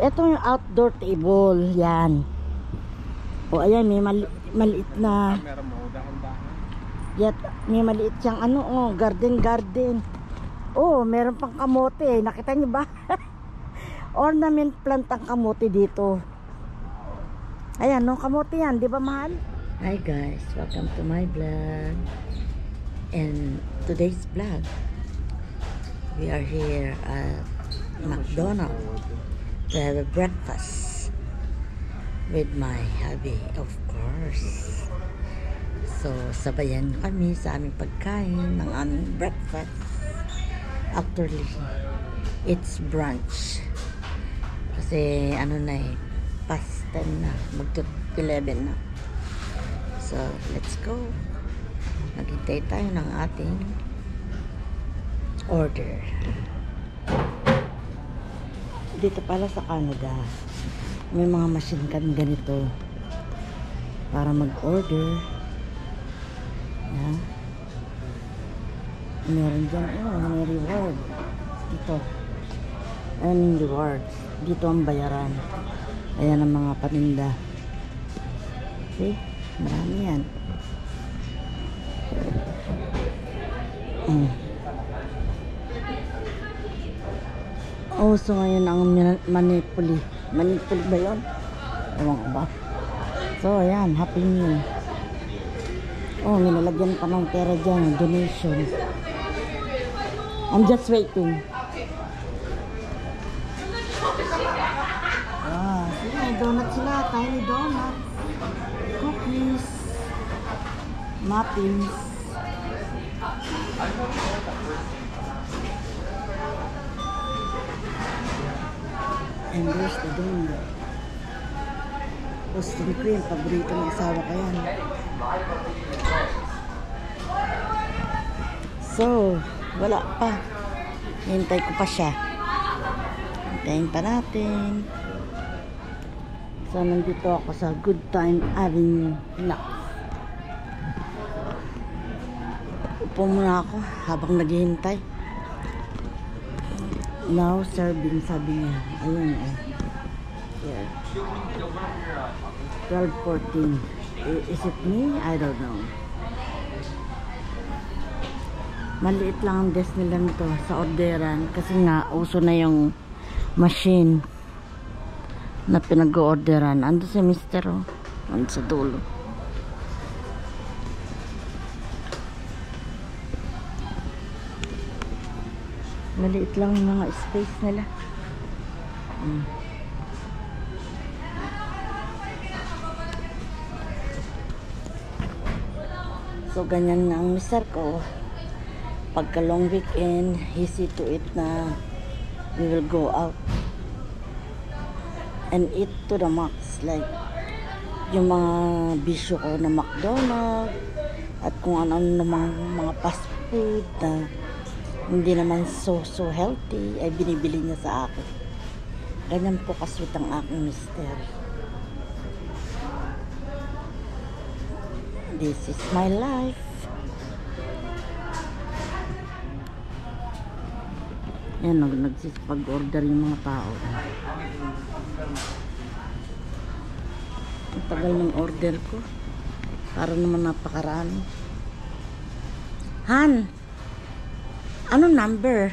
Ito yung outdoor table. Yan. O ayan, may maliit na. Yat, may maliit siyang ano, oh, garden. Oh, meron pang kamote. Nakita niyo ba? Ornament plant ang kamote dito. Ayan, no, kamote yan. Di ba, mahal? Hi guys, welcome to my vlog. And today's vlog, we are here at McDonald's to have a breakfast with my hubby, of course. So, sabayan kami sa aming pagkain ng aming breakfast. Actually, it's brunch. Kasi, ano na eh, past 10 na, mag-11 na. So, let's go. Naghintay tayo ng ating order. Dito pala sa Canada, may mga machine kan ganito para mag-order. Yeah. Meron dyan, may reward. Dito. Earning rewards. Dito ang bayaran. Ayan ang mga paninda. See? Marami yan. Oh, so ngayon ang Manipuli. Manipuli ba yun? Ewan ko ba? So, ayan. Happy Meal. Oh, nilalagyan pa ng pera dyan. Donation. I'm just waiting. Ah, may donut sila. Tiny donut. Cookies. Muffins. And there's the donut. Boston cream. Paborito ng asawa ko yan. So, wala pa. Hintay ko pa siya. Hintayin pa natin. So, nandito ako sa Good Time Avenue. Upo muna ako habang naghihintay. Now serving, sabi niya. Ayun eh. Yeah. 12:14. Is it me? I don't know. Maliit lang ang desk nila nito sa orderan kasi nga uso na yung machine na pinag-orderan. Ando si Mr. Oh. Ando sa dulo. Maliit lang yung mga space nila. So, ganyan na ang mister ko. Pagka long weekend, he see to it na we will go out and eat to the max. Like, yung mga bisyo ko na McDonald's at kung ano-ano namang mga fast food na hindi naman so healthy ay binibili niya sa akin. Ganyan po kasweet ang aking mister. This is my life. Yan, nagsisipag-order yung mga tao. Ang tagal ng order ko. Para naman napakarami. Han! Ano number?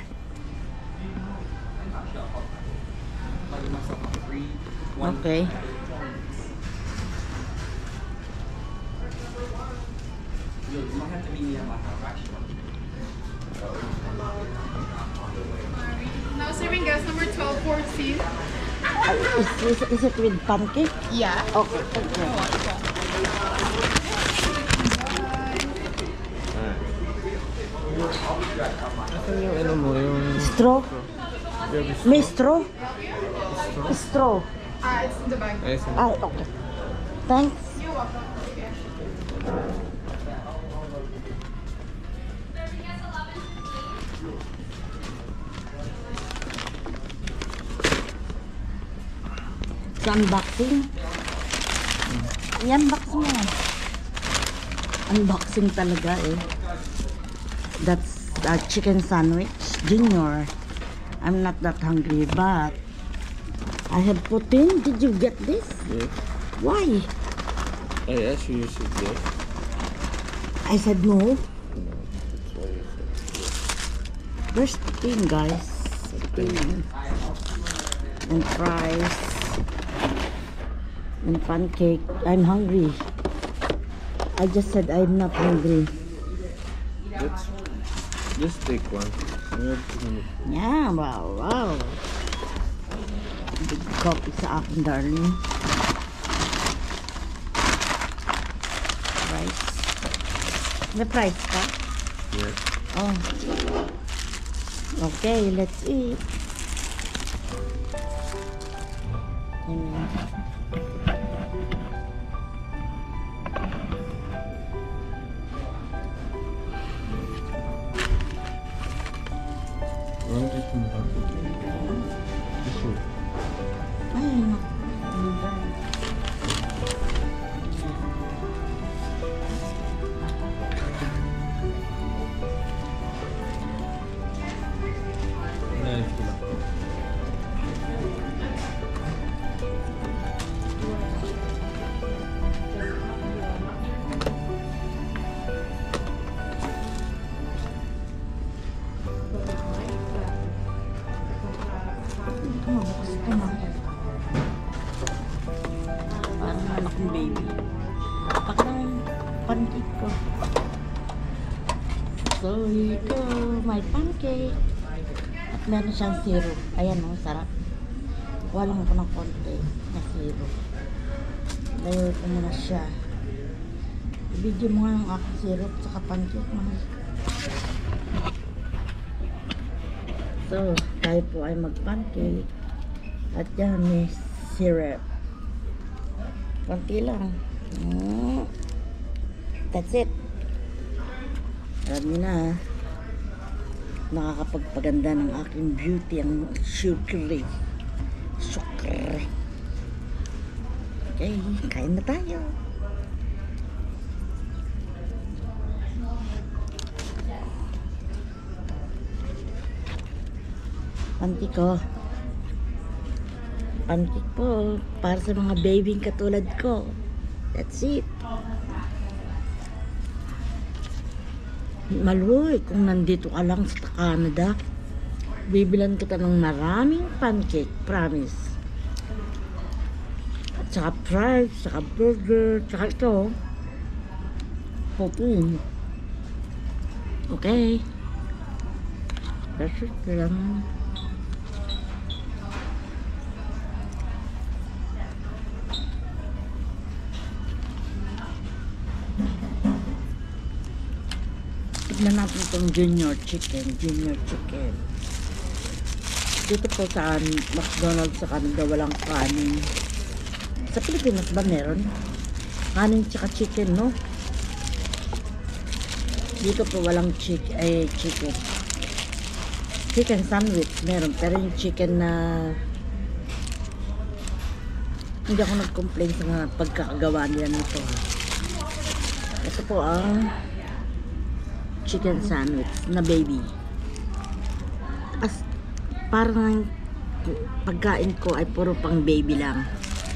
Okay. Now serving guest number 1214. Is it with pancake? Yeah. Okay, okay. Asan yung ano mo, yung Straw? May straw? Straw. It's in the bag. Ay, okay. Thanks. You're welcome. Sa unboxing. I-unbox mo. Unboxing talaga eh. That's a chicken sandwich. Junior. I'm not that hungry but I have poutine. Did you get this? Yes. Why? I asked you, you said yes. I said no. No, that's why you said yes. There's poutine, guys. Poutine. And fries. And pancake. I'm hungry. I just said I'm not hungry. Let's just take one. We have 2 minutes. Yeah, wow. Big coffee sa akin, darling. Rice. May price ka? Yes. Oh. Okay, let's eat. Amen. One just one. This one. Ay, no. Nice one. Oh, gusto mo. Parang anak ng baby. Parang pancake ko. So, here you go. My pancake. At meron siyang syrup. Ayan o, sarap. Kuha lang ako ng konti na syrup. Layo ko muna siya. I-video mo nga ang aking syrup saka pancake, mahal. So, tayo po ay mag-pancake. At yan, may syrup. Konti lang. That's it. Alam niyo na, nakakapagpaganda ng aking beauty ang sukri. Sukri. Okay, kain na tayo. Pancake ko. Pancake po para sa mga baby katulad ko. That's it. Maluy, kung nandito ka lang sa Canada, bibilan kita ng maraming pancake, promise. At saka fries, saka burger, saka ito, poutine. Okay. That's it lang. Tignan natin itong junior chicken. Dito po sa McDonald's sa Canada walang kanin. Sa Pilipinas ba meron? Kanin tsaka chicken, no? Dito po walang chicken. Chicken sandwich meron, pero yung chicken na hindi ako nag-complain sa mga pagkakagawa nila nito. Ito po ang chicken sandwich na baby. As parang pagkain ko ay puro pang baby lang.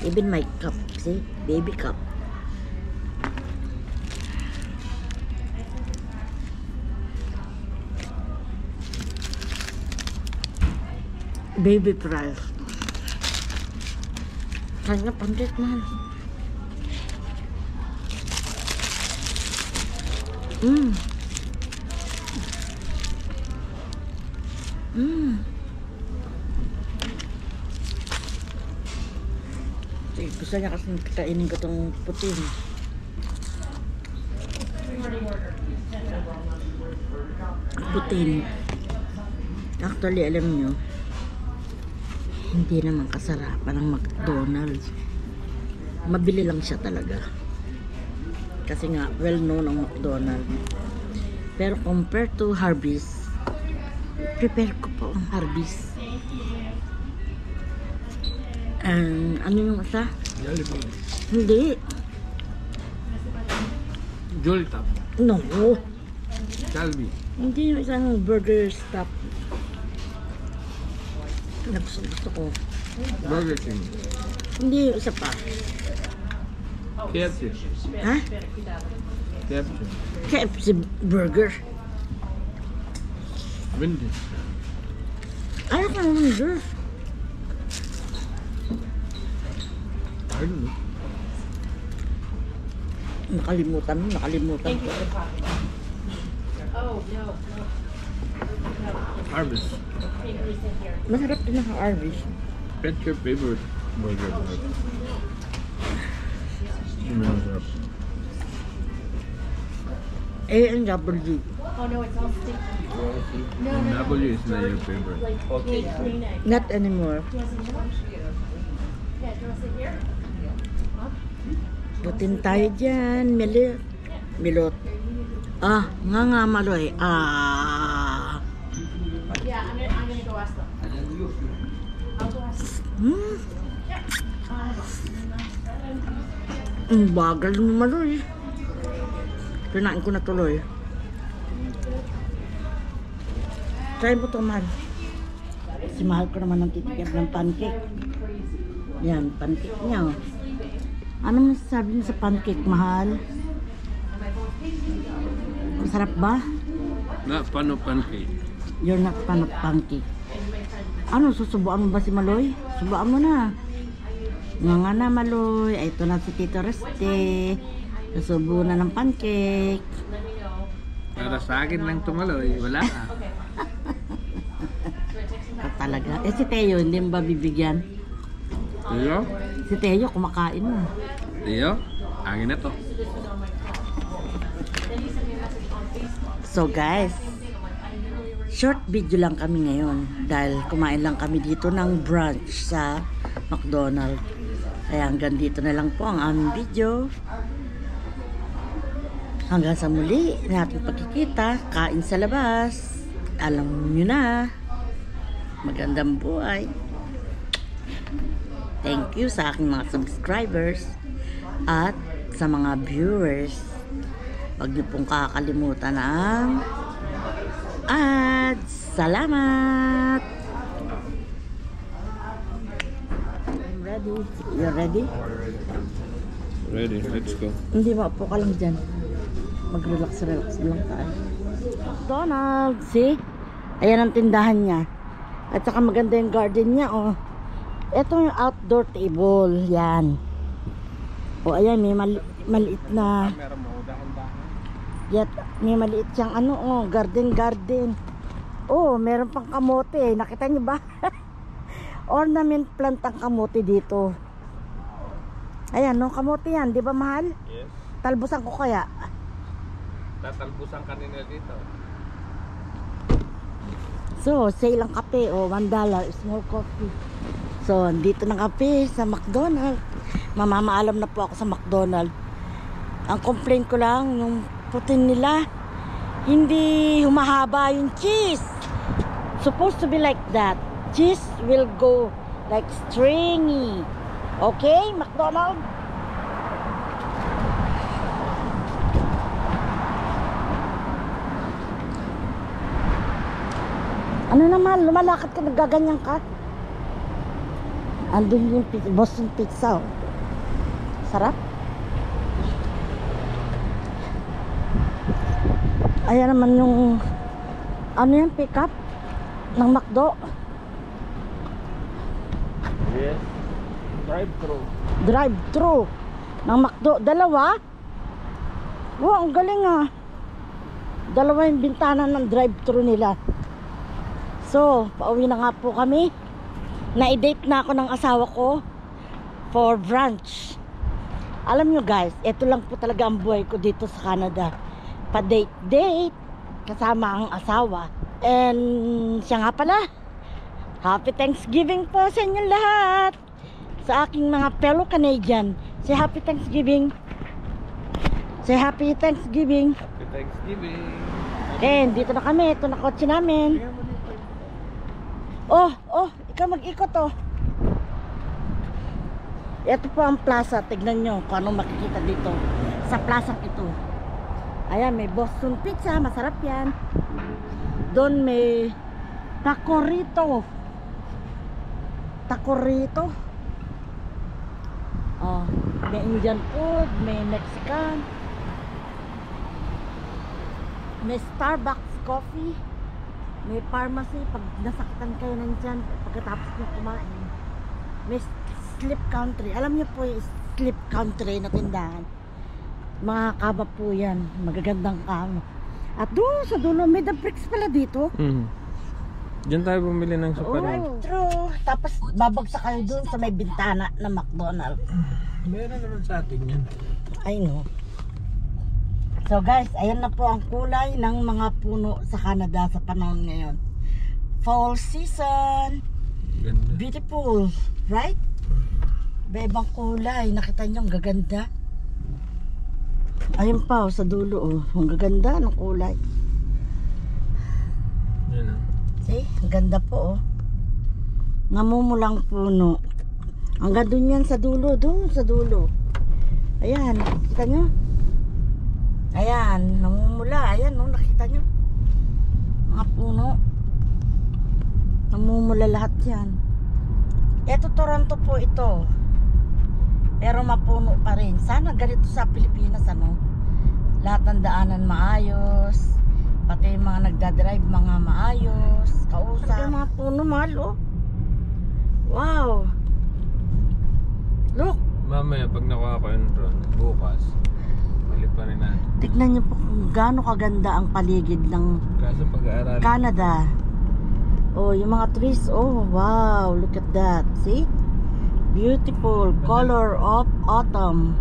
Even my cup, see? Baby cup. Baby fries. Kaya pandit man. Gusto niya kasi kainin ko itong putin. Putin. Actually, alam nyo, hindi naman kasarapan ng McDonald's. Mabili lang siya talaga. Kasi nga, well known ang McDonald's. Pero compared to Harvey's, prepare ko po ang Harvey's. Ano yung isa? Jollibee. Hindi. Jolly Top. No. Calbee. Hindi yung isang burger stop. Gusto ko. Burger King. Hindi, isa pa. KFC. Ha? KFC. KFC burger. Wendy's. Ayaw ka naman, girl. I don't know. Nakalimutan ko. Harvest. Masarap din ang Arby's. What's your favorite burger? Masarap. A&W. Oh no, it's all sticky. No, no, no. W is not your favorite. Like, okay. Not anymore. Yeah, do you want to sit here? Butin tayo dyan. Milot. Ah, nga maloy. Ah. Yeah, I'm gonna go ask them. I'll go ask them. Bagal mo maloy. Pinain ko na tuloy. Try mo ito, mahal. Si mahal ko naman ang titikip ng pancake. Yan, pancake niya. Oh. Ano masasabi niyo sa pancake, mahal? Masarap ba? Not pan of pancake. You're not fan of pancake. Ano, susubuan mo ba si Maloy? Subuan mo na. Nga na, Maloy. Ay, ito na si Tito Reste. Susubo na ng pancake. Para sa akin lang tumaloy. Wala ka. Talaga. Eh, si Teo, hindi mo ba bibigyan? Teo? Si Teo, kumakain mo. Teo? Angin na to. So guys, short video lang kami ngayon dahil kumain lang kami dito ng brunch sa McDonald's. Kaya hanggang dito na lang po ang aming video. Hanggang sa muli natin pagkikita, kain sa labas. Alam nyo na, magandang buhay. Thank you sa aking mga subscribers at sa mga viewers. Huwag niyo pong kakalimutan ang ads. Salamat! I'm ready. You ready? Ready, let's go. Hindi, maupo ka lang dyan. Mag-relax lang tayo. McDonald's, see? Ayan ang tindahan niya. At saka maganda yung garden niya, oh. Ito yung outdoor table, yan. O, ayan, may maliit na... Yat, may maliit siyang ano, oh, garden. Oh, meron pang kamote. Nakita niyo ba? Ornament plant ang kamote dito. Ayan, no, kamote yan. Di ba, mahal? Yes. Talbusan ko kaya. Tatalbusan kanina dito. So, sale ang kape. Oh, $1. Small coffee. So, dito na kape sa McDonald's. Mamamaalam na po ako sa McDonald's. Ang complaint ko lang, yung putin nila, hindi humahaba yung cheese. Supposed to be like that. Cheese will go like stringy. Okay, McDonald's? Ano naman, lumalakad ka, nagaganyan ka. Andun yung Boston Pizza. Oh. Sarap. Ayan naman yung ano yung pick up ng McDo. Yes. Drive-thru. Drive-thru ng McDo. Dalawa? Wow, ang galing ah. Dalawa yung bintana ng drive-thru nila. So, pauwi na nga po kami. Na-date na ako ng asawa ko for brunch. Alam nyo guys, ito lang po talaga ang buhay ko dito sa Canada. Pa-date kasama ang asawa. And siya nga pala, Happy Thanksgiving po sa inyong lahat. Sa aking mga fellow Canadian, say Happy Thanksgiving. Say Happy Thanksgiving. Happy Thanksgiving. Okay, dito na kami. Ito na kotse namin. Oh, ikaw mag-ikot oh. Ito po ang plaza. Tignan nyo kung anong makikita dito sa plaza ito. Ayan, may Boston Pizza. Masarap yan. Doon may Taco Rito. taco rito. Oh, may Indian food, may Mexican, may Starbucks coffee, may pharmacy pag nasaktan kayo nandyan pagkatapos nyo kumain. May Sleep Country. Alam niyo po yung Sleep Country na tindahan. Mga kama po yan. Magagandang kama. At doon sa dulo, may the bricks pala dito. Diyan tayo bumili ng sopa rin. Oh, true. Tapos babagsak kayo doon sa may bintana na McDonald's. Meron naman sa atin yan. I know. So guys, ayan na po ang kulay ng mga puno sa Canada sa panahon ngayon. Fall season. Ganda. Beautiful, right? Ibang kulay. Nakita niyo ang gaganda. Ayun pa, sa dulo, oh. Ang gaganda ng kulay. Yan ah. See? Ang ganda po, oh. Namumulang puno. Hanggang doon yan sa dulo, doon sa dulo. Ayan, nakita nyo? Ayan, namumula. Ayan, no, nakita nyo? Mga puno. Namumula lahat yan. Ito, Toronto po ito. Pero mapuno pa rin. Sana ganito sa Pilipinas, ano? Lahat ng daanan maayos. Pati yung mga nagdadrive, mga maayos. Kausap. Yung mga puno, mahal, oh. Wow. Look. Mamaya pag nakuha ko yung drone, bukas, balik pa rin natin. Tignan niyo po kung gaano kaganda ang paligid ng Kaso pag-aaral. Canada. Oh, yung mga trees. Oh, wow. Look at that. See? Beautiful color of autumn.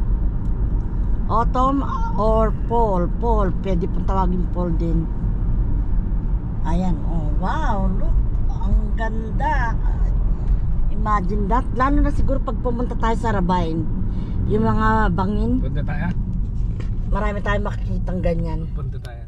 Autumn or fall. Fall. Pwede pong tawagin fall din. Ayan. Oh, wow. Look. Ang ganda. Imagine that. Lalo na siguro pag pumunta tayo sa Rabine. Yung mga bangin. Punta tayo? Marami tayong makikitang ganyan. Punta tayo.